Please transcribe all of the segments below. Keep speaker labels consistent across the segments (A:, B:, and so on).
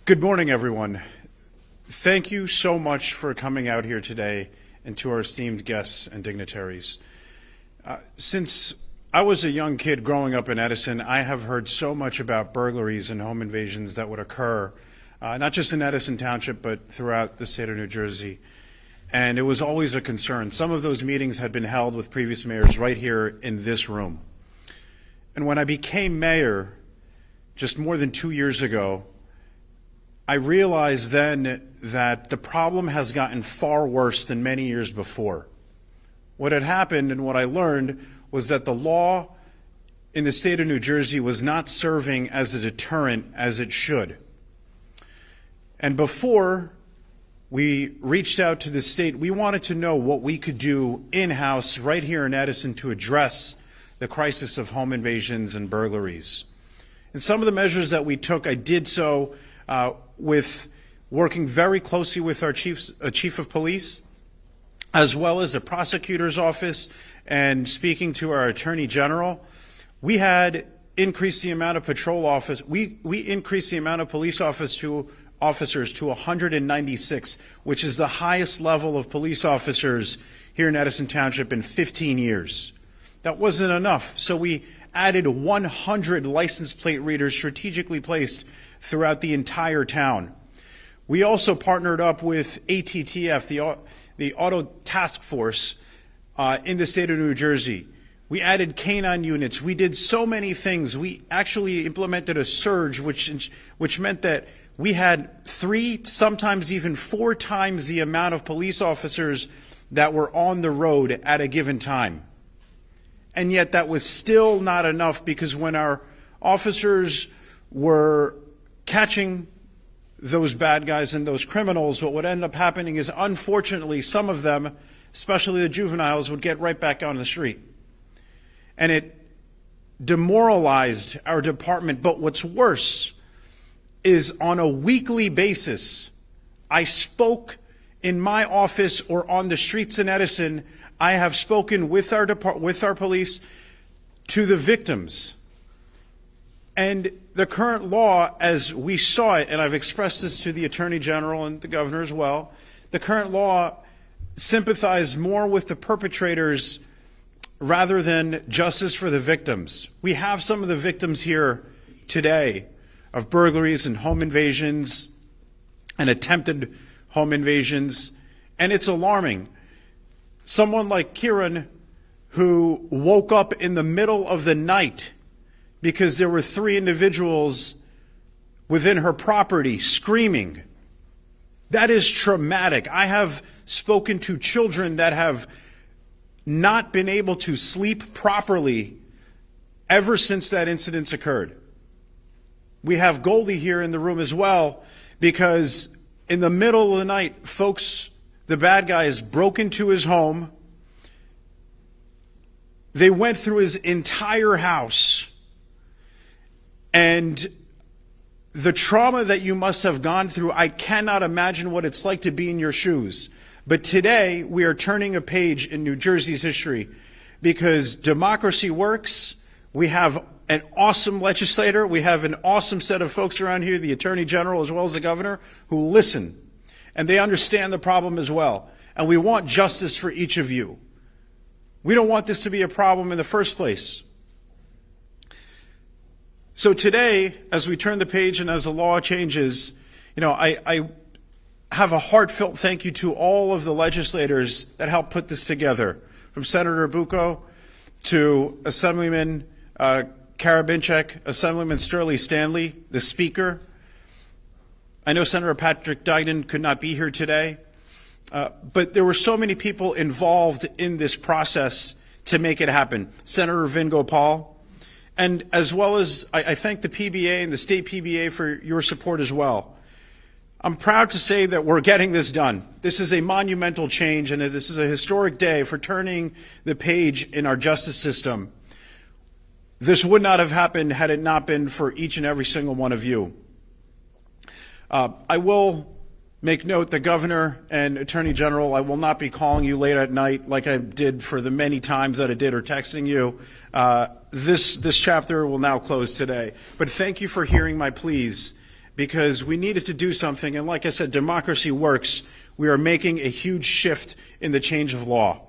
A: Good morning, everyone. Thank you so much for coming out here today and to our esteemed guests and dignitaries. Since I was a young kid growing up in Edison, I have heard so much about burglaries and home invasions that would occur, not just in Edison Township, but throughout the state of New Jersey. And it was always a concern. Some of those meetings had been held with previous mayors right here in this room. And when I became mayor just more than 2 years ago, I realized then that the problem has gotten far worse than many years before. What had happened and what I learned was that the law in the state of New Jersey was not serving as a deterrent as it should. And before we reached out to the state, we wanted to know what we could do in-house right here in Edison to address the crisis of home invasions and burglaries. And some of the measures that we took, I did so with working very closely with our chief of police, as well as the prosecutor's office, and speaking to our attorney general. We had increased the amount of patrol office. We increased the amount of police officers to 196, which is the highest level of police officers here in Edison Township in 15 years. That wasn't enough, so we added 100 license plate readers strategically placed throughout the entire town. We also partnered up with ATTF, the Auto Task Force in the state of New Jersey. We added canine units. We did so many things. We actually implemented a surge, which meant that we had 3, sometimes even 4 times the amount of police officers that were on the road at a given time. And yet that was still not enough, because when our officers were catching those bad guys and those criminals, what would end up happening is, unfortunately, some of them, especially the juveniles, would get right back on the street. And it demoralized our department. But what's worse is, on a weekly basis, I spoke in my office or on the streets in Edison. I have spoken with our police to the victims. And the current law, as we saw it, and I've expressed this to the Attorney General and the Governor as well, the current law sympathized more with the perpetrators rather than justice for the victims. We have some of the victims here today of burglaries and home invasions and attempted home invasions, and it's alarming. Someone like Kieran, who woke up in the middle of the night because there were 3 individuals within her property screaming. That is traumatic. I have spoken to children that have not been able to sleep properly ever since that incident occurred. We have Goldie here in the room as well, because in the middle of the night, folks, the bad guys broke into his home. They went through his entire house. And the trauma that you must have gone through, I cannot imagine what it's like to be in your shoes. But today, we are turning a page in New Jersey's history, because democracy works. We have an awesome legislator. We have an awesome set of folks around here, the Attorney General as well as the Governor, who listen. And they understand the problem as well. And we want justice for each of you. We don't want this to be a problem in the first place. So today, as we turn the page and as the law changes, I have a heartfelt thank you to all of the legislators that helped put this together, from Senator Bucco to Assemblyman Karabinchek, Assemblyman Sterling Stanley, the Speaker. I know Senator Patrick Duggan could not be here today, but there were so many people involved in this process to make it happen. Senator Vin Gopal, and as well as I thank the PBA and the state PBA for your support as well. I'm proud to say that we're getting this done. This is a monumental change, and this is a historic day for turning the page in our justice system. This would not have happened had it not been for each and every single one of you. I will make note, the Governor and Attorney General, I will not be calling you late at night like I did for the many times that I did, or texting you. This chapter will now close today. But thank you for hearing my pleas because we needed to do something. And like I said, democracy works. We are making a huge shift in the change of law.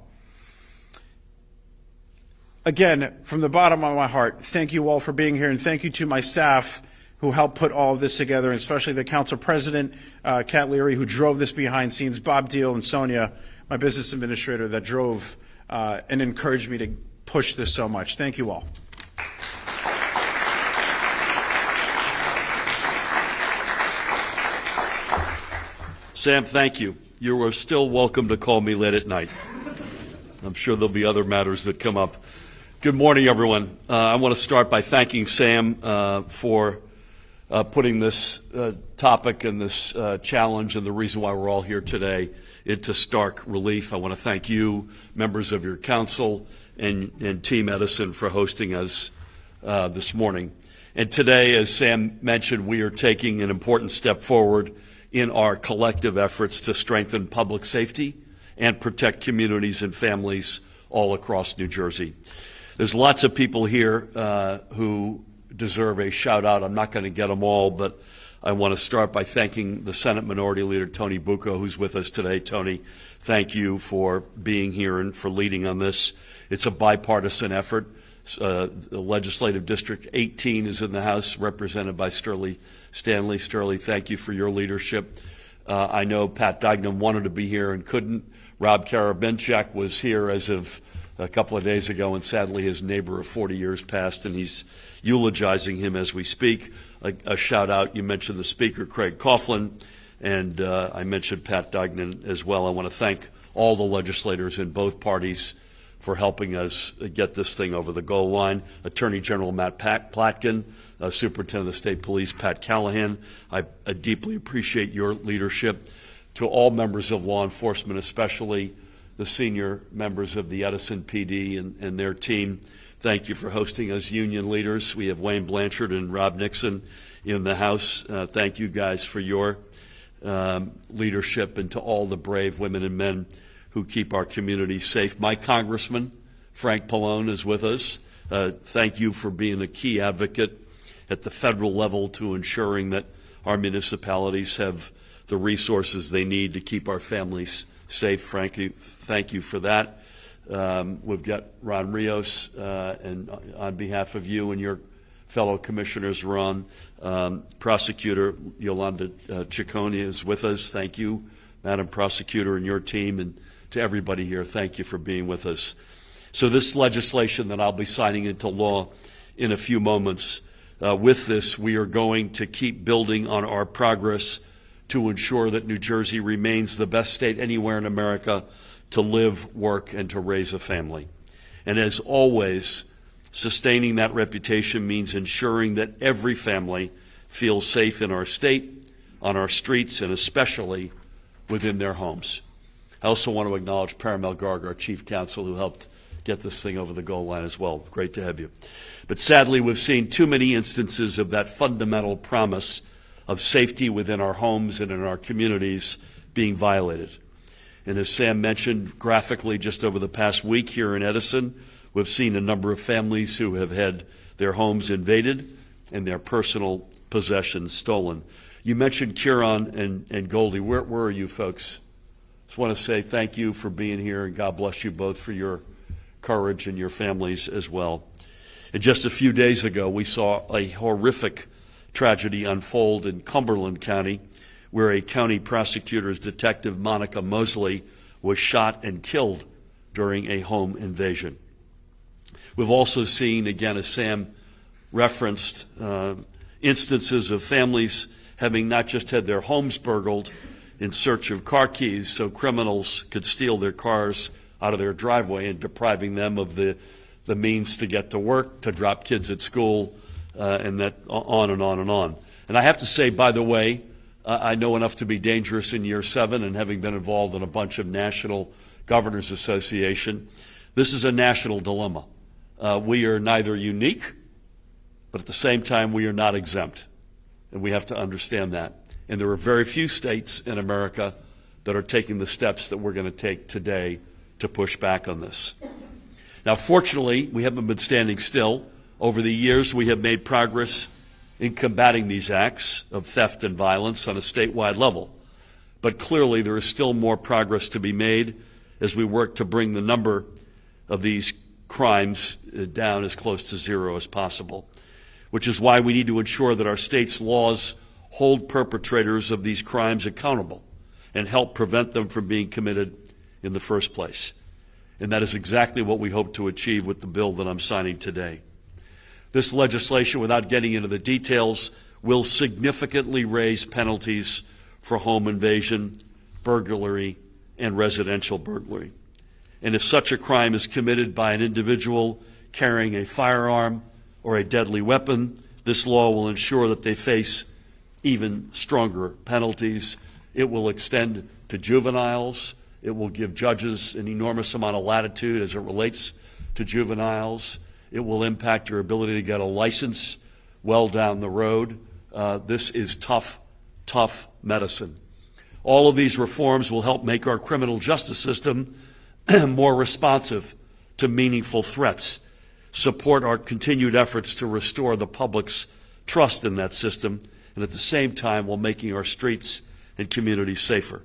A: Again, from the bottom of my heart, thank you all for being here, and thank you to my staff who helped put all of this together, and especially the council president, Kat Leary, who drove this behind scenes, Bob Deal and Sonia, my business administrator, that drove and encouraged me to push this so much. Thank you all.
B: Sam, thank you. You are still welcome to call me late at night. I'm sure there'll be other matters that come up. Good morning, everyone. I want to start by thanking Sam for putting this topic and this challenge and the reason why we're all here today into stark relief. I want to thank you, members of your council, and Team Edison for hosting us this morning. And today, as Sam mentioned, we are taking an important step forward in our collective efforts to strengthen public safety and protect communities and families all across New Jersey. There's lots of people here who deserve a shout out. I'm not going to get them all, but I want to start by thanking the Senate Minority Leader, Tony Bucco, who's with us today. Tony, thank you for being here and for leading on this. It's a bipartisan effort. The Legislative District 18 is in the House, represented by Sterling Stanley. Sterling, thank you for your leadership. I know Pat Duignan wanted to be here and couldn't. Rob Karabinchak was here as of a couple of days ago, and sadly his neighbor of 40 years passed, and he's eulogizing him as we speak. A shout out, you mentioned the Speaker, Craig Coughlin, and I mentioned Pat Duignan as well. I want to thank all the legislators in both parties for helping us get this thing over the goal line. Attorney General Matt Platkin, Superintendent of the State Police Pat Callahan, I deeply appreciate your leadership. To all members of law enforcement, especially the senior members of the Edison PD and their team, thank you for hosting us. Union leaders, we have Wayne Blanchard and Rob Nixon in the House. Thank you guys for your leadership, and to all the brave women and men who keep our community safe. My congressman, Frank Pallone, is with us. Thank you for being a key advocate at the federal level to ensuring that our municipalities have the resources they need to keep our families safe. Frankie, thank you for that. We've got Ron Rios, and on behalf of you and your fellow commissioners, Ron, Prosecutor Yolanda Ciccone is with us. Thank you, Madam Prosecutor, and your team, and to everybody here, thank you for being with us. So this legislation that I'll be signing into law in a few moments, with this, we are going to keep building on our progress to ensure that New Jersey remains the best state anywhere in America to live, work, and to raise a family. And as always, sustaining that reputation means ensuring that every family feels safe in our state, on our streets, and especially within their homes. I also want to acknowledge Paramel Garg, our chief counsel, who helped get this thing over the goal line as well. Great to have you. But sadly, we've seen too many instances of that fundamental promise of safety within our homes and in our communities being violated. And as Sam mentioned graphically just over the past week here in Edison, we've seen a number of families who have had their homes invaded and their personal possessions stolen. You mentioned Kieran and Goldie. Where are you folks? Just want to say thank you for being here, and God bless you both for your courage and your families as well. And just a few days ago, we saw a horrific tragedy unfold in Cumberland County, where a county prosecutor's detective, Monica Mosley, was shot and killed during a home invasion. We've also seen, again, as Sam referenced, instances of families having not just had their homes burgled in search of car keys so criminals could steal their cars out of their driveway, and depriving them of the means to get to work, to drop kids at school, and that on and on and on. And I have to say, by the way, I know enough to be dangerous in year 7, and having been involved in a bunch of National Governors Association, this is a national dilemma. We are neither unique, but at the same time, we are not exempt. And we have to understand that. And there are very few states in America that are taking the steps that we're going to take today to push back on this. Now, fortunately, we haven't been standing still. Over the years, we have made progress in combating these acts of theft and violence on a statewide level. But clearly there is still more progress to be made as we work to bring the number of these crimes down as close to zero as possible, which is why we need to ensure that our state's laws hold perpetrators of these crimes accountable and help prevent them from being committed in the first place. And that is exactly what we hope to achieve with the bill that I'm signing today. This legislation, without getting into the details, will significantly raise penalties for home invasion, burglary, and residential burglary. And if such a crime is committed by an individual carrying a firearm or a deadly weapon, this law will ensure that they face even stronger penalties. It will extend to juveniles. It will give judges an enormous amount of latitude as it relates to juveniles. It will impact your ability to get a license well down the road. This is tough, tough medicine. All of these reforms will help make our criminal justice system more responsive to meaningful threats, support our continued efforts to restore the public's trust in that system, and at the same time while making our streets and communities safer.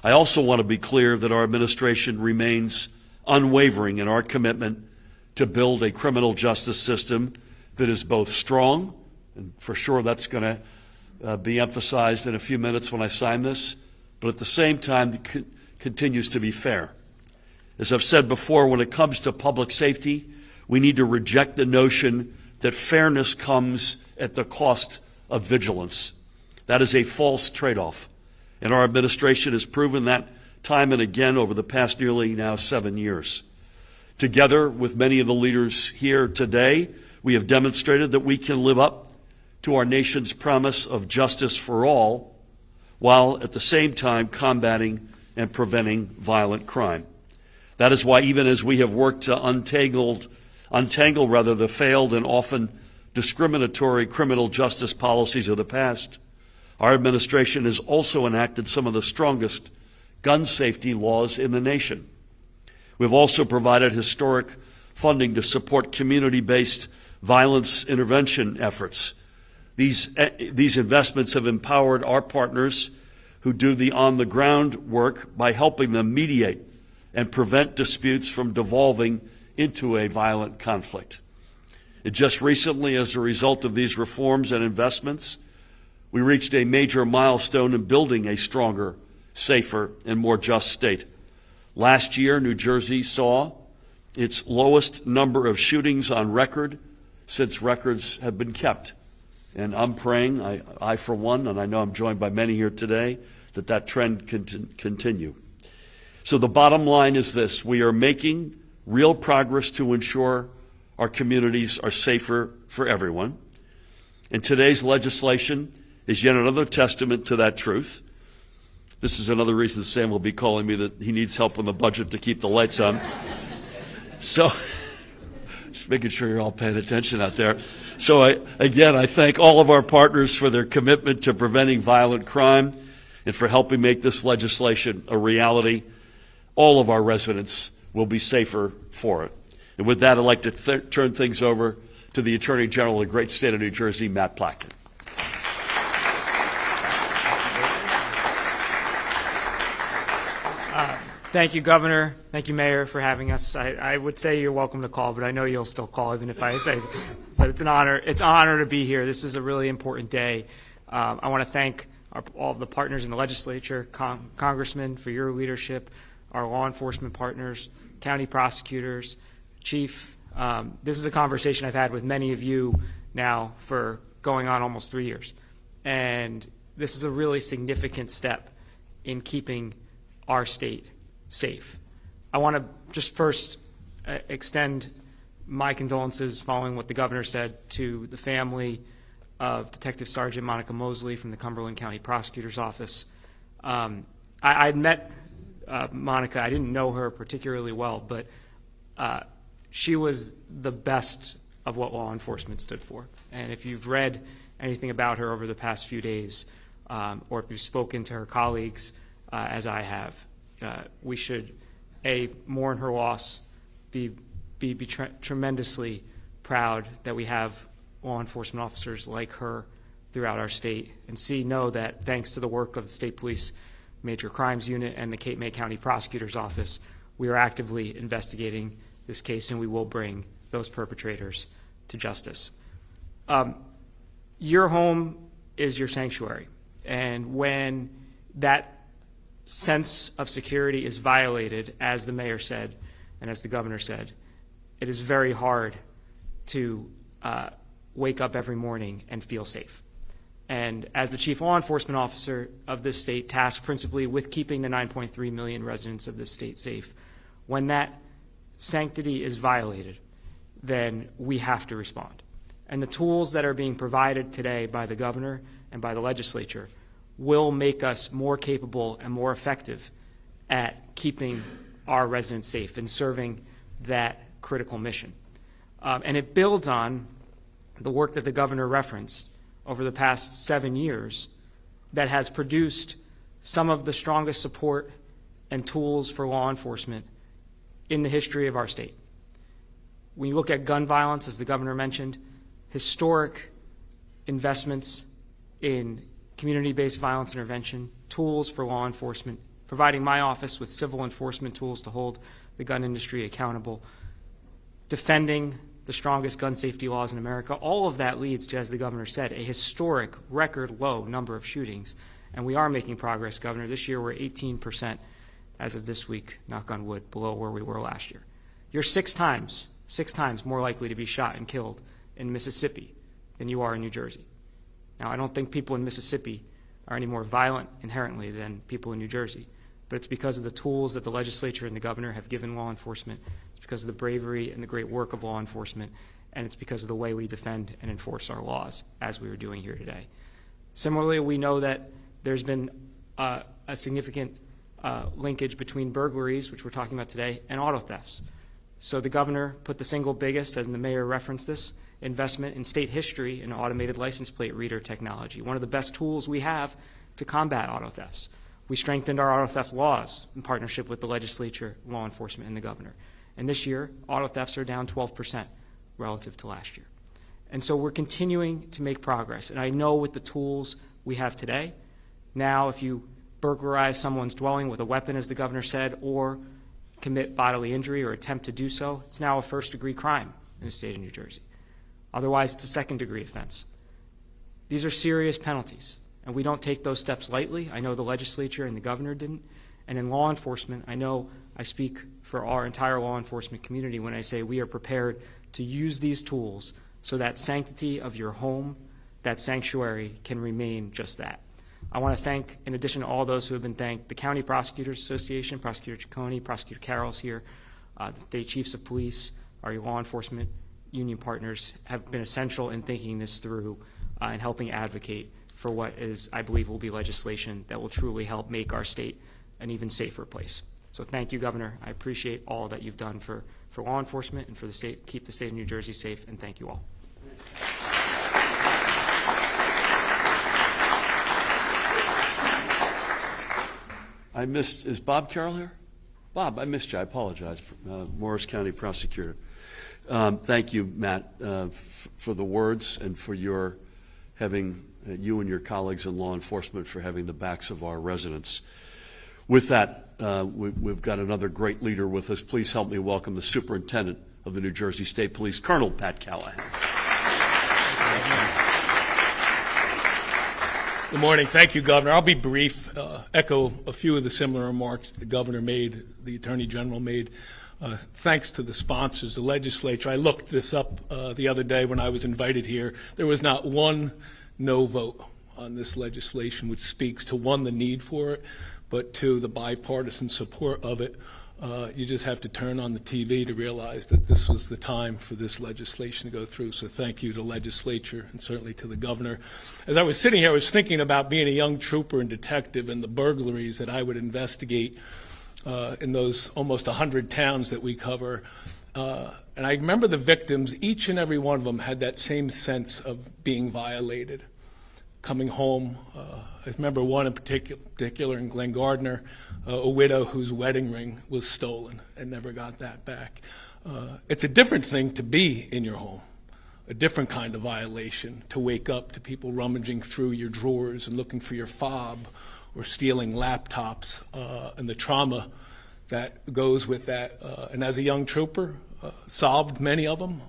B: I also want to be clear that our administration remains unwavering in our commitment to build a criminal justice system that is both strong, and for sure that's going to be emphasized in a few minutes when I sign this, but at the same time continues to be fair. As I've said before, when it comes to public safety, we need to reject the notion that fairness comes at the cost of vigilance. That is a false trade-off, and our administration has proven that time and again over the past nearly now 7 years. Together with many of the leaders here today, we have demonstrated that we can live up to our nation's promise of justice for all, while at the same time combating and preventing violent crime. That is why even as we have worked to untangle the failed and often discriminatory criminal justice policies of the past, our administration has also enacted some of the strongest gun safety laws in the nation. We've also provided historic funding to support community-based violence intervention efforts. These investments have empowered our partners who do the on-the-ground work by helping them mediate and prevent disputes from devolving into a violent conflict. And just recently, as a result of these reforms and investments, we reached a major milestone in building a stronger, safer, and more just state. Last year, New Jersey saw its lowest number of shootings on record since records have been kept. And I'm praying, I for one, and I know I'm joined by many here today, that that trend can continue. So the bottom line is this: we are making real progress to ensure our communities are safer for everyone. And today's legislation is yet another testament to that truth. This is another reason Sam will be calling me that he needs help on the budget to keep the lights on. So, just making sure you're all paying attention out there. So I thank all of our partners for their commitment to preventing violent crime and for helping make this legislation a reality. All of our residents will be safer for it. And with that, I'd like to turn things over to the Attorney General of the great state of New Jersey, Matt Plackett.
C: Thank you, Governor. Thank you, Mayor, for having us. I would say you're welcome to call, but I know you'll still call even if I say. But it's an honor. It's an honor to be here. This is a really important day. I want to thank all of the partners in the legislature, congressmen, for your leadership, our law enforcement partners, county prosecutors, chief. This is a conversation I've had with many of you now for going on almost 3 years. And this is a really significant step in keeping our state safe. I want to just first extend my condolences following what the governor said to the family of Detective Sergeant Monica Mosley from the Cumberland County Prosecutor's Office. I'd met Monica. I didn't know her particularly well, but she was the best of what law enforcement stood for. And if you've read anything about her over the past few days, or if you've spoken to her colleagues, as I have, we should, mourn her loss, be tremendously proud that we have law enforcement officers like her throughout our state, and know that thanks to the work of the State Police Major Crimes Unit and the Cape May County Prosecutor's Office, we are actively investigating this case, and we will bring those perpetrators to justice. Your home is your sanctuary, and when that sense of security is violated, as the mayor said and as the governor said, it is very hard to wake up every morning and feel safe. And as the chief law enforcement officer of this state, tasked principally with keeping the 9.3 million residents of this state safe, when that sanctity is violated, then we have to respond. And the tools that are being provided today by the governor and by the legislature will make us more capable and more effective at keeping our residents safe and serving that critical mission. And it builds on the work that the governor referenced over the past 7 years that has produced some of the strongest support and tools for law enforcement in the history of our state. When you look at gun violence, as the governor mentioned, historic investments in community-based violence intervention, tools for law enforcement, providing my office with civil enforcement tools to hold the gun industry accountable, defending the strongest gun safety laws in America. All of that leads to, as the governor said, a historic record low number of shootings. And we are making progress, Governor. This year we're 18%, as of this week, knock on wood, below where we were last year. You're six times more likely to be shot and killed in Mississippi than you are in New Jersey. Now, I don't think people in Mississippi are any more violent inherently than people in New Jersey, but it's because of the tools that the legislature and the governor have given law enforcement. It's because of the bravery and the great work of law enforcement, and it's because of the way we defend and enforce our laws, as we are doing here today. Similarly, we know that there's been a significant linkage between burglaries, which we're talking about today, and auto thefts. So the governor put the single biggest, and the mayor referenced this, investment in state history in automated license plate reader technology, one of the best tools we have to combat auto thefts. We strengthened our auto theft laws in partnership with the legislature, law enforcement, and the governor. And this year, auto thefts are down 12% relative to last year. And so we're continuing to make progress. And I know with the tools we have today, now if you burglarize someone's dwelling with a weapon, as the governor said, or commit bodily injury or attempt to do so, it's now a first-degree crime in the state of New Jersey. Otherwise, it's a second-degree offense. These are serious penalties, and we don't take those steps lightly. I know the legislature and the governor didn't. And in law enforcement, I know I speak for our entire law enforcement community when I say we are prepared to use these tools so that sanctity of your home, that sanctuary, can remain just that. I want to thank, in addition to all those who have been thanked, the County Prosecutors Association, Prosecutor Ciccone, Prosecutor Carroll's here, the state chiefs of police, our law enforcement union partners have been essential in thinking this through and helping advocate for what is, I believe, will be legislation that will truly help make our state an even safer place. So thank you, Governor. I appreciate all that you've done for law enforcement and for the state, keep the state of New Jersey safe, and thank you all.
B: I missed, is Bob Carroll here? Bob, I missed you. I apologize. Morris County Prosecutor. Thank you, Matt, for the words and for your having, you and your colleagues in law enforcement for having the backs of our residents. With that, we've got another great leader with us. Please help me welcome the Superintendent of the New Jersey State Police, Colonel Pat Callahan.
D: Good morning. Thank you, Governor. I'll be brief, echo a few of the similar remarks the Governor made, the Attorney General made. Thanks to the sponsors, the legislature. I looked this up the other day when I was invited here. There was not one no vote on this legislation, which speaks to, one, the need for it, but two, the bipartisan support of it. You just have to turn on the TV to realize that this was the time for this legislation to go through. So thank you to the legislature and certainly to the governor. As I was sitting here, I was thinking about being a young trooper and detective and the burglaries that I would investigate in those almost 100 towns that we cover. And I remember the victims, each and every one of them had that same sense of being violated. Coming home, I remember one in particular in Glen Gardner, a widow whose wedding ring was stolen and never got that back. It's a different thing to be in your home. a different kind of violation to wake up to people rummaging through your drawers and looking for your fob or stealing laptops, and the trauma that goes with that. And as a young trooper, solved many of them,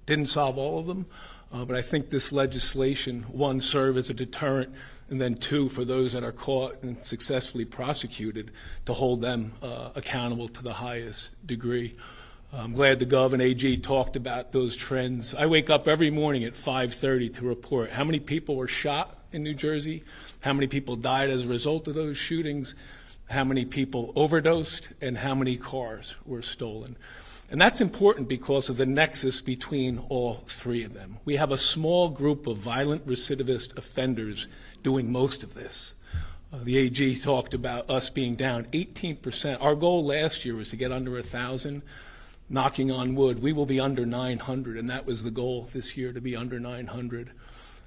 D: didn't solve all of them, but I think this legislation, one, serve as a deterrent, and then two, for those that are caught and successfully prosecuted, to hold them accountable to the highest degree. I'm glad the Gov and AG talked about those trends. I wake up every morning at 5:30 to report how many people were shot in New Jersey, how many people died as a result of those shootings, how many people overdosed, and how many cars were stolen. And that's important because of the nexus between all three of them. We have a small group of violent recidivist offenders doing most of this. The AG talked about us being down 18%. Our goal last year was to get under 1,000. Knocking on wood, we will be under 900, and that was the goal this year, to be under 900.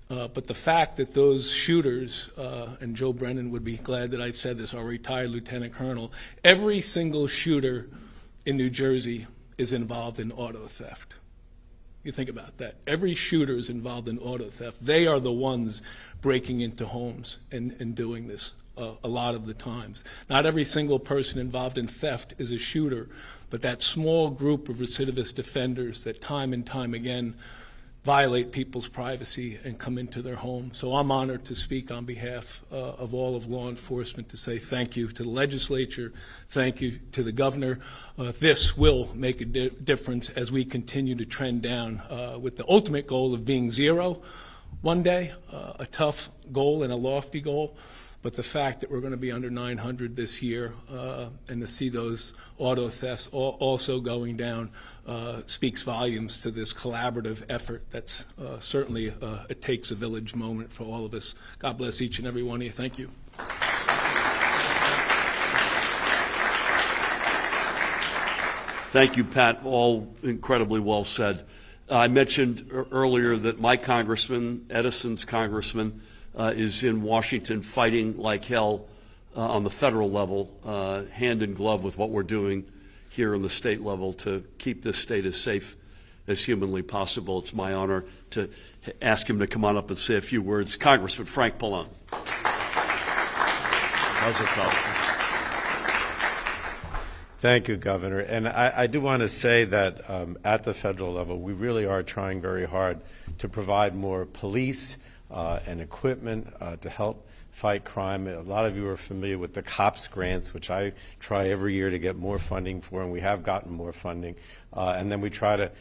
D: But the fact that those shooters, and Joe Brennan would be glad that I said this, our retired lieutenant colonel, every single shooter in New Jersey is involved in auto theft. You think about that. Every shooter is involved in auto theft. They are the ones breaking into homes and doing this a lot of the times. Not every single person involved in theft is a shooter, but that small group of recidivist offenders that time and time again violate people's privacy and come into their home. So I'm honored to speak on behalf of all of law enforcement to say thank you to the legislature, thank you to the governor. This will make a difference as we continue to trend down with the ultimate goal of being zero one day, a tough goal and a lofty goal. But the fact that we're going to be under 900 this year and to see those auto thefts also going down speaks volumes to this collaborative effort. That's certainly it takes a village moment for all of us. God bless each and every one of you. Thank you.
B: Thank you, Pat. All incredibly well said. I mentioned earlier that my congressman, Edison's congressman, is in Washington fighting like hell on the federal level, hand in glove with what we're doing here on the state level to keep this state as safe as humanly possible. It's my honor to ask him to come on up and say a few words. Congressman Frank Pallone. How's it felt?
E: Thank you, Governor. And I do want to say that at the federal level, we really are trying very hard to provide more police and equipment to help fight crime. A lot of you are familiar with the COPS grants, which I try every year to get more funding for, and we have gotten more funding. And then we try to,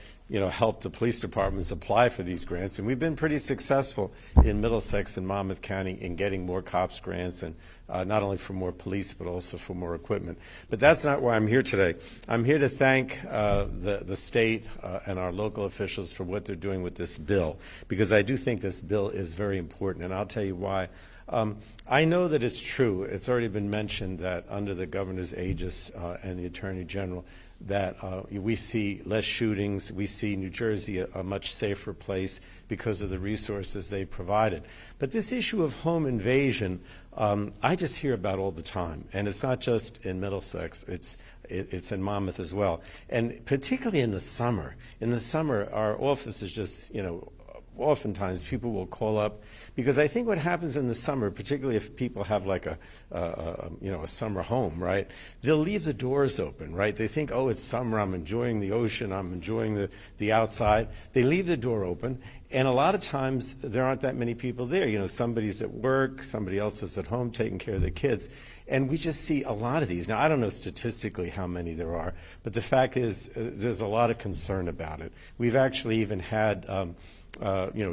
E: help the police departments apply for these grants. And we've been pretty successful in Middlesex and Monmouth County in getting more COPS grants, and not only for more police, but also for more equipment. But that's not why I'm here today. I'm here to thank the state and our local officials for what they're doing with this bill, because I do think this bill is very important, and I'll tell you why. I know that it's true. It's already been mentioned that under the governor's aegis and the attorney general, that we see less shootings. We see New Jersey a much safer place because of the resources they provided. But this issue of home invasion, I just hear about all the time, and it's not just in Middlesex. It's in Monmouth as well, and particularly in the summer. In the summer, our office is just, oftentimes people will call up, because I think what happens in the summer, particularly if people have like a summer home, right? They'll leave the doors open, right? They think, oh, it's summer, I'm enjoying the ocean, I'm enjoying the outside. They leave the door open, and a lot of times there aren't that many people there. Somebody's at work, somebody else is at home taking care of their kids. And we just see a lot of these. Now, I don't know statistically how many there are, but the fact is there's a lot of concern about it. We've actually even had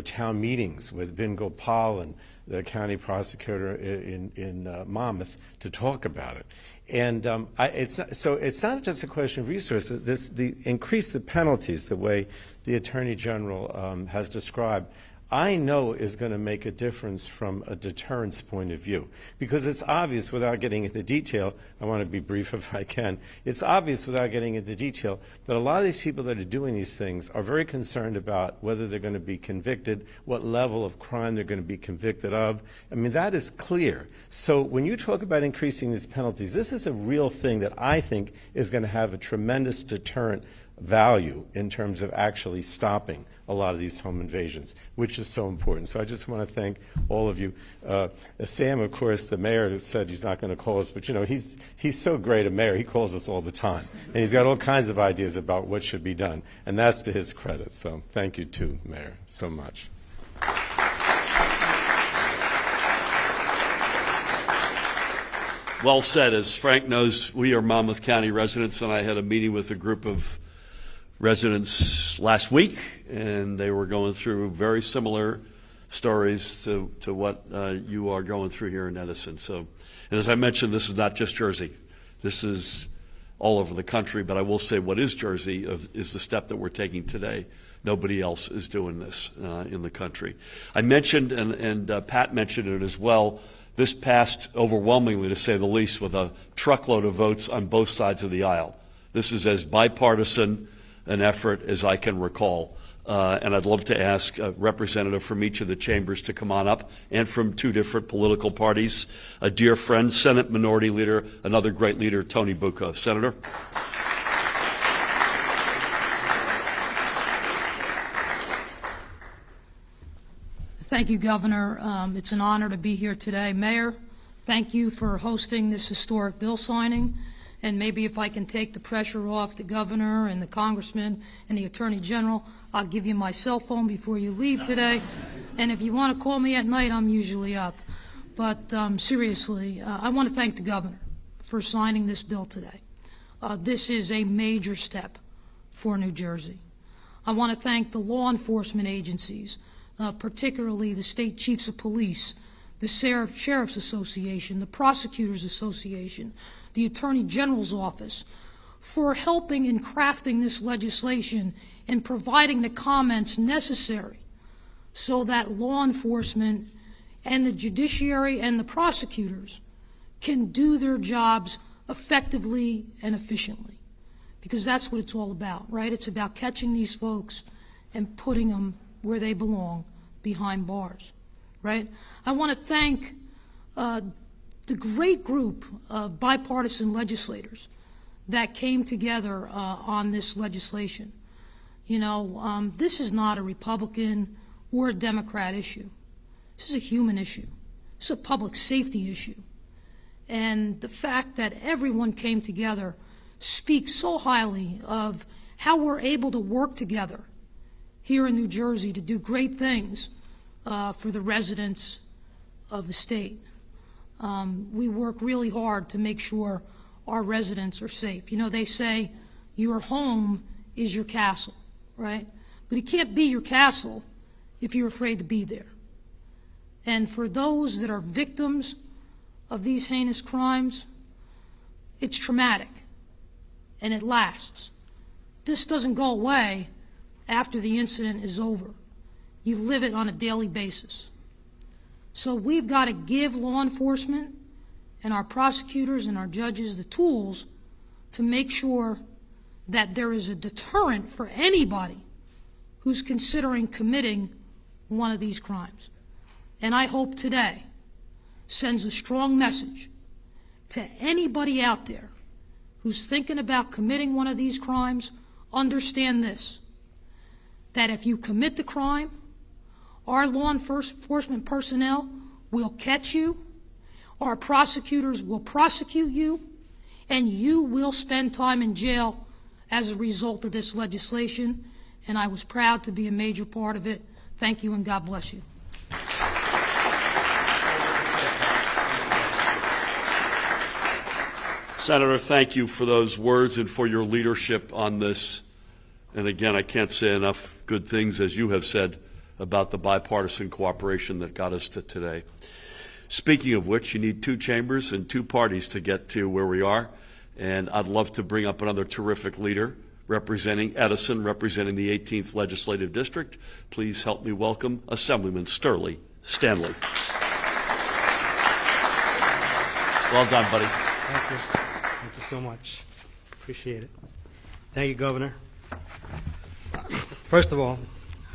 E: town meetings with Vin Gopal and the county prosecutor in Monmouth to talk about it. And it's not just a question of resources. Increase the penalties the way the Attorney General has described, I know is going to make a difference from a deterrence point of view. Because it's obvious, without getting into detail, I want to be brief if I can, it's obvious without getting into detail that a lot of these people that are doing these things are very concerned about whether they're going to be convicted, what level of crime they're going to be convicted of. I mean, that is clear. So when you talk about increasing these penalties, this is a real thing that I think is going to have a tremendous deterrent value in terms of actually stopping a lot of these home invasions, which is so important. So I just want to thank all of you. Sam, of course, the mayor said he's not going to call us, but he's so great a mayor. He calls us all the time, and he's got all kinds of ideas about what should be done, and that's to his credit. So thank you too, Mayor, so much.
B: Well said. As Frank knows, we are Monmouth County residents, and I had a meeting with a group of residents last week, and they were going through very similar stories to what you are going through here in Edison. So, and as I mentioned, this is not just Jersey. This is all over the country, but I will say what is Jersey is the step that we're taking today. Nobody else is doing this in the country. I mentioned, and Pat mentioned it as well, this passed overwhelmingly, to say the least, with a truckload of votes on both sides of the aisle. This is as bipartisan an effort as I can recall. And I'd love to ask a representative from each of the chambers to come on up, and from two different political parties. A dear friend, Senate Minority Leader, another great leader, Tony Bucco. Senator.
F: Thank you, Governor. It's an honor to be here today. Mayor, thank you for hosting this historic bill signing. And maybe if I can take the pressure off the governor and the congressman and the attorney general, I'll give you my cell phone before you leave today. And if you want to call me at night, I'm usually up. But seriously, I want to thank the governor for signing this bill today. This is a major step for New Jersey. I want to thank the law enforcement agencies, particularly the state chiefs of police, the Sheriff's Association, the Prosecutors Association, the Attorney General's Office, for helping in crafting this legislation and providing the comments necessary so that law enforcement and the judiciary and the prosecutors can do their jobs effectively and efficiently. Because that's what it's all about, right? It's about catching these folks and putting them where they belong, behind bars, right? I want to thank the great group of bipartisan legislators that came together on this legislation. You know, this is not a Republican or a Democrat issue. This is a human issue. This is a public safety issue. And the fact that everyone came together speaks so highly of how we're able to work together here in New Jersey to do great things for the residents of the state. We work really hard to make sure our residents are safe. You know, they say your home is your castle, right? But it can't be your castle if you're afraid to be there. And for those that are victims of these heinous crimes, it's traumatic, and it lasts. This doesn't go away after the incident is over. You live it on a daily basis. So we've got to give law enforcement and our prosecutors and our judges the tools to make sure that there is a deterrent for anybody who's considering committing one of these crimes. And I hope today sends a strong message to anybody out there who's thinking about committing one of these crimes. Understand this, that if you commit the crime, our law enforcement personnel will catch you, our prosecutors will prosecute you, and you will spend time in jail as a result of this legislation. And I was proud to be a major part of it. Thank you, and God bless you.
B: Senator, thank you for those words and for your leadership on this. And again, I can't say enough good things, as you have said, about the bipartisan cooperation that got us to today. Speaking of which, you need two chambers and two parties to get to where we are. And I'd love to bring up another terrific leader representing Edison, representing the 18th Legislative District. Please help me welcome Assemblyman Sterling Stanley. Well done, buddy.
G: Thank you. Thank you so much. Appreciate it. Thank you, Governor. First of all,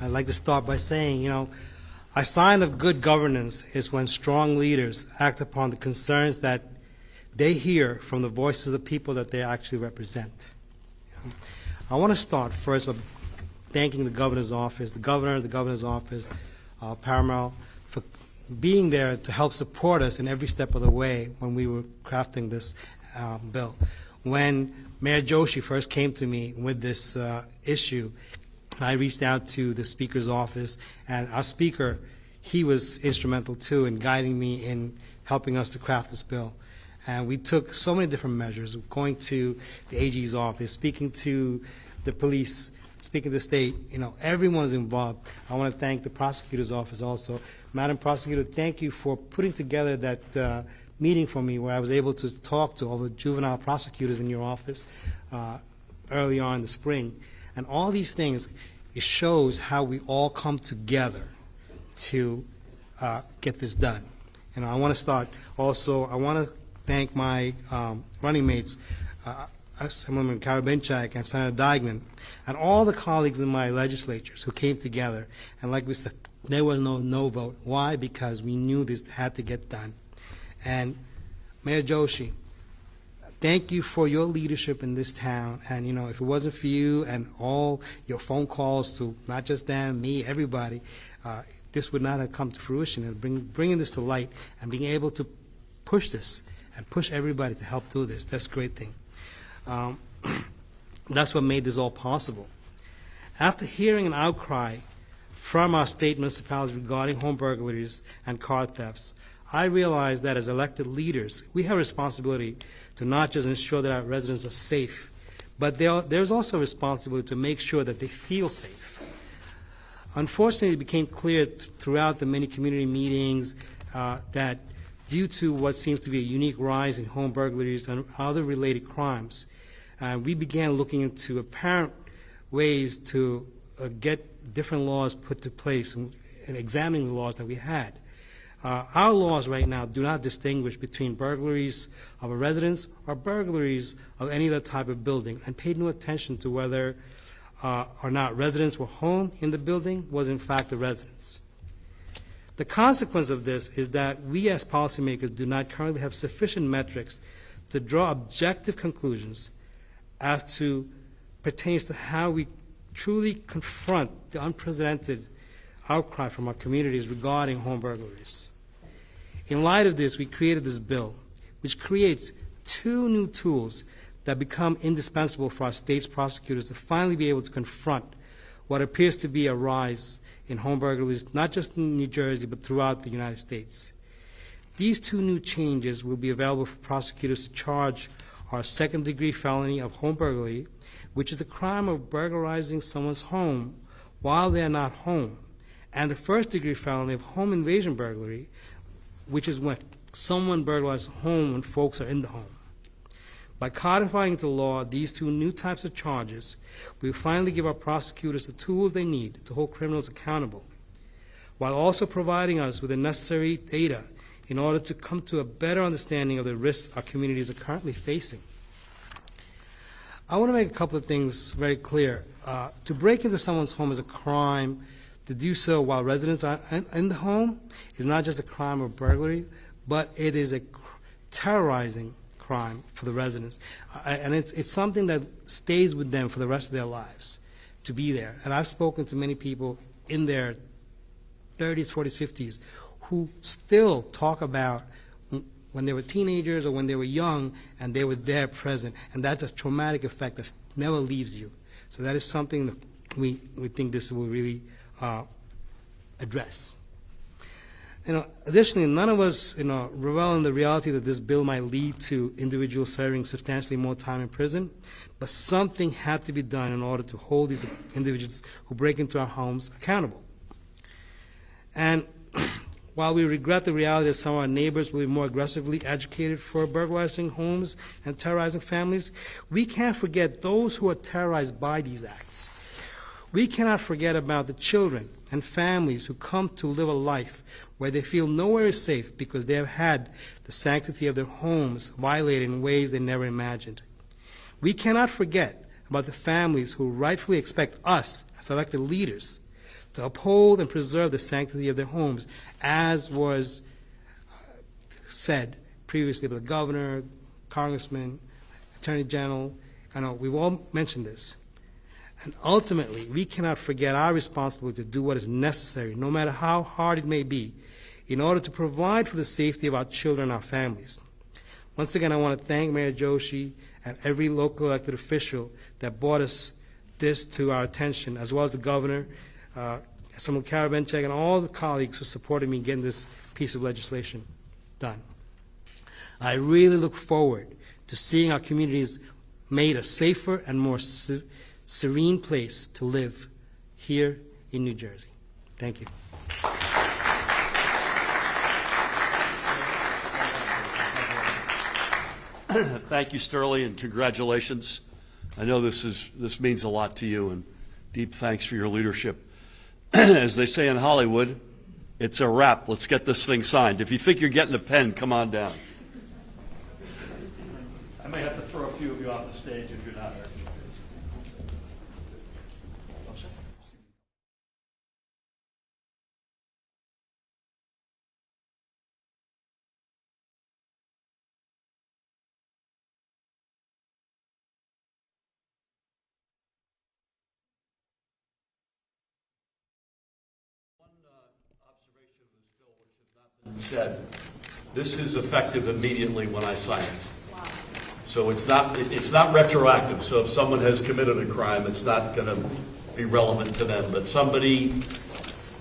G: I'd like to start by saying, a sign of good governance is when strong leaders act upon the concerns that they hear from the voices of the people that they actually represent. I want to start first by thanking the governor's office, the governor's office, Paramount, for being there to help support us in every step of the way when we were crafting this bill. When Mayor Joshi first came to me with this issue, I reached out to the Speaker's office, and our Speaker, he was instrumental too in guiding me in helping us to craft this bill. And we took so many different measures, going to the AG's office, speaking to the police, speaking to the state. You know, everyone is involved. I want to thank the prosecutor's office also. Madam Prosecutor, thank you for putting together that meeting for me where I was able to talk to all the juvenile prosecutors in your office early on in the spring. And all these things, it shows how we all come together to get this done. And I want to start also, I want to thank my running mates, Assemblyman Karabenchak and Senator Deignan, and all the colleagues in my legislatures who came together. And like we said, there was no vote. Why? Because we knew this had to get done. And Mayor Joshi, thank you for your leadership in this town. And, you know, if it wasn't for you and all your phone calls to not just Dan, me, everybody, this would not have come to fruition. And bringing this to light and being able to push this and push everybody to help do this, that's a great thing. That's what made this all possible. After hearing an outcry from our state municipalities regarding home burglaries and car thefts, I realized that as elected leaders, we have a responsibility to not just ensure that our residents are safe, but there's also a responsibility to make sure that they feel safe. Unfortunately, it became clear throughout the many community meetings that due to what seems to be a unique rise in home burglaries and other related crimes, we began looking into apparent ways to get different laws put to place and examining the laws that we had. Our laws right now do not distinguish between burglaries of a residence or burglaries of any other type of building, and paid no attention to whether or not residents were home in the building was in fact a residence. The consequence of this is that we as policymakers do not currently have sufficient metrics to draw objective conclusions as to pertains to how we truly confront the unprecedented outcry from our communities regarding home burglaries. In light of this, we created this bill, which creates two new tools that become indispensable for our state's prosecutors to finally be able to confront what appears to be a rise in home burglaries, not just in New Jersey, but throughout the United States. These two new changes will be available for prosecutors to charge our second-degree felony of home burglary, which is the crime of burglarizing someone's home while they are not home, and the first-degree felony of home invasion burglary, which is when someone burglarizes a home when folks are in the home. By codifying into law these two new types of charges, we will finally give our prosecutors the tools they need to hold criminals accountable, while also providing us with the necessary data in order to come to a better understanding of the risks our communities are currently facing. I want to make a couple of things very clear. To break into someone's home is a crime. To do so while residents are in the home is not just a crime of burglary, but it is a terrorizing crime for the residents. And it's something that stays with them for the rest of their lives, to be there. And I've spoken to many people in their 30s, 40s, 50s who still talk about when they were teenagers or when they were young and they were there present. And that's a traumatic effect that never leaves you. So that is something that we think this will really address. Additionally, none of us revel in the reality that this bill might lead to individuals serving substantially more time in prison, but something had to be done in order to hold these individuals who break into our homes accountable. And while we regret the reality that some of our neighbors will be more aggressively educated for burglarizing homes and terrorizing families, we can't forget those who are terrorized by these acts. We cannot forget about the children and families who come to live a life where they feel nowhere is safe because they have had the sanctity of their homes violated in ways they never imagined. We cannot forget about the families who rightfully expect us, as elected leaders, to uphold and preserve the sanctity of their homes, as was said previously by the governor, congressman, attorney general. I know we've all mentioned this. And ultimately, we cannot forget our responsibility to do what is necessary, no matter how hard it may be, in order to provide for the safety of our children and our families. Once again, I want to thank Mayor Joshi and every local elected official that brought this to our attention, as well as the governor, Assemblyman Karabenchek, and all the colleagues who supported me in getting this piece of legislation done. I really look forward to seeing our communities made a safer and more serene place to live here in New Jersey. Thank you.
B: Thank you, Sterling, and congratulations. I know this means a lot to you, and deep thanks for your leadership. As they say in Hollywood, it's a wrap. Let's get this thing signed. If you think you're getting a pen, come on down. I may have to throw a few of you off the stage if you're not there. Said, this is effective immediately when I sign it. So it's not retroactive. So if someone has committed a crime, it's not going to be relevant to them. But somebody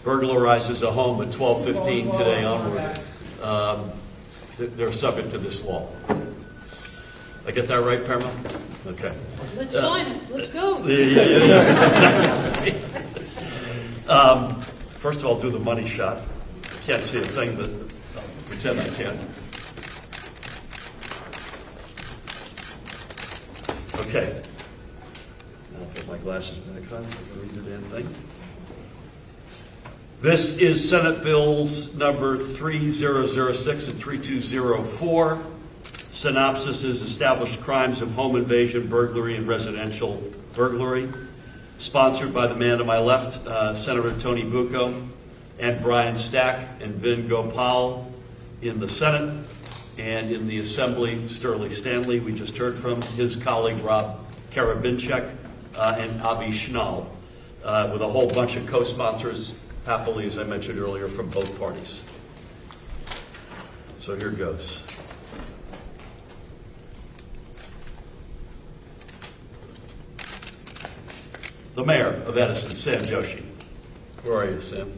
B: burglarizes a home at 12:15 today onward, they're subject to this law. I get that right, Parma? Okay.
F: Let's sign it. Let's go.
B: First of all, do the money shot. Can't see a thing, but I'll pretend I can. Okay. Now I'll put my glasses back on so I can read the damn thing. This is Senate Bills number 3006 and 3204. Synopsis is established crimes of home invasion, burglary, and residential burglary. Sponsored by the man to my left, Senator Tony Bucco, and Brian Stack and Vin Gopal in the Senate, and in the Assembly, Sterling Stanley, we just heard from, his colleague Rob Karabinchek, and Avi Schnall, with a whole bunch of co-sponsors, happily, as I mentioned earlier, from both parties. So here goes. The Mayor of Edison, Sam Joshi. Where are you, Sam?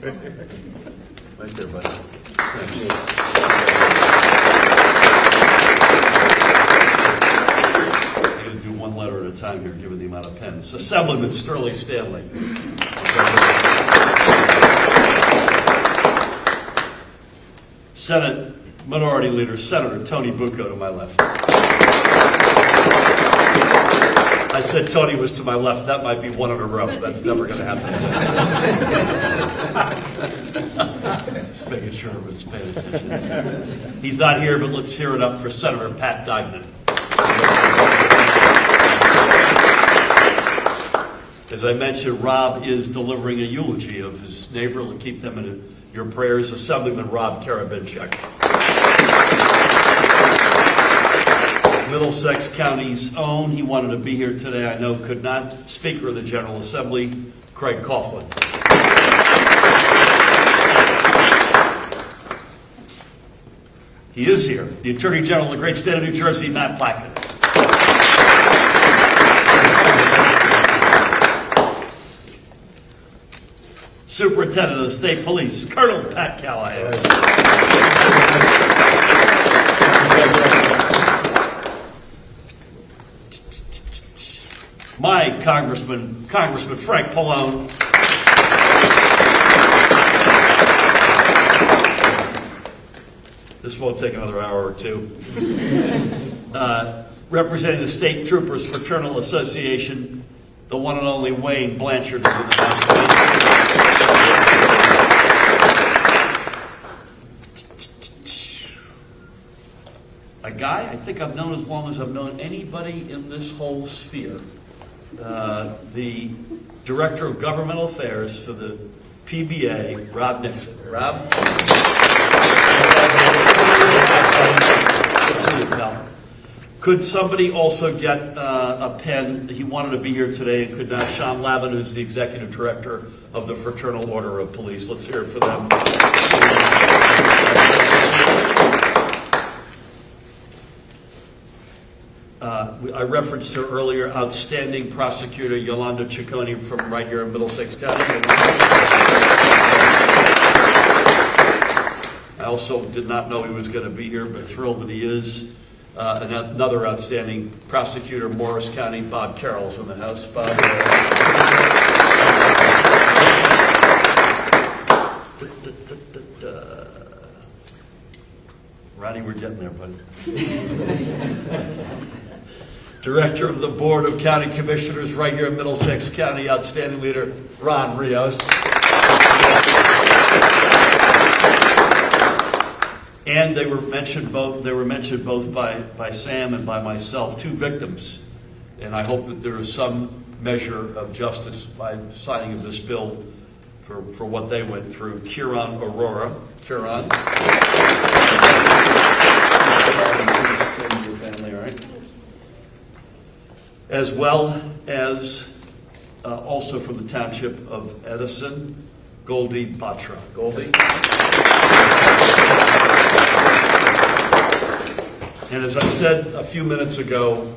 B: Right there, buddy. Thank you. I'm going to do one letter at a time here, given the amount of pens. Assemblyman Sterling Stanley. Senate Minority Leader Senator Tony Bucco to my left. I said Tony was to my left. That might be one in a row. That's never going to happen. Just making sure everyone's paying attention. He's not here, but let's hear it up for Senator Pat Degnan. As I mentioned, Rob is delivering a eulogy of his neighbor. We'll keep them in your prayers. Assemblyman Rob Karabinchek. Middlesex County's own. He wanted to be here today. I know could not. Speaker of the General Assembly, Craig Coughlin. He is here. The Attorney General of the great state of New Jersey, Matt Blackett. Superintendent of the State Police, Colonel Pat Callahan. My Congressman Frank Pallone. This won't take another hour or two. Representing the State Troopers Fraternal Association, the one and only Wayne Blanchard is in the house. A guy I think I've known as long as I've known anybody in this whole sphere. The Director of Governmental Affairs for the PBA, Rob Nixon. Rob? Good to see you, pal. Could somebody also get a pen? He wanted to be here today and could not. Sean Lavin, who's the Executive Director of the Fraternal Order of Police. Let's hear it for them. I referenced her earlier, outstanding prosecutor Yolanda Ciccone from right here in Middlesex County. I also did not know he was going to be here, but thrilled that he is. Another outstanding prosecutor, Morris County, Bob Carroll's in the house. Bob. Ronnie, we're getting there, buddy. Director of the Board of County Commissioners right here in Middlesex County, outstanding leader, Ron Rios. And they were mentioned both by Sam and by myself, two victims. And I hope that there is some measure of justice by signing of this bill for what they went through. Kieran Aurora. Kieran. Your family, all right? As well as also from the township of Edison, Goldie Batra. Goldie. And as I said a few minutes ago,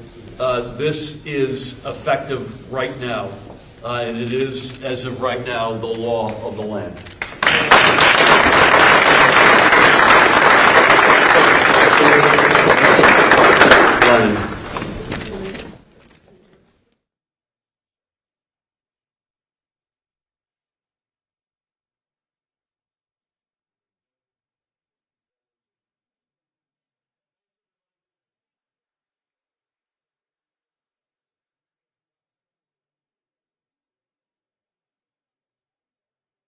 B: this is effective right now, and it is, as of right now, the law of the land.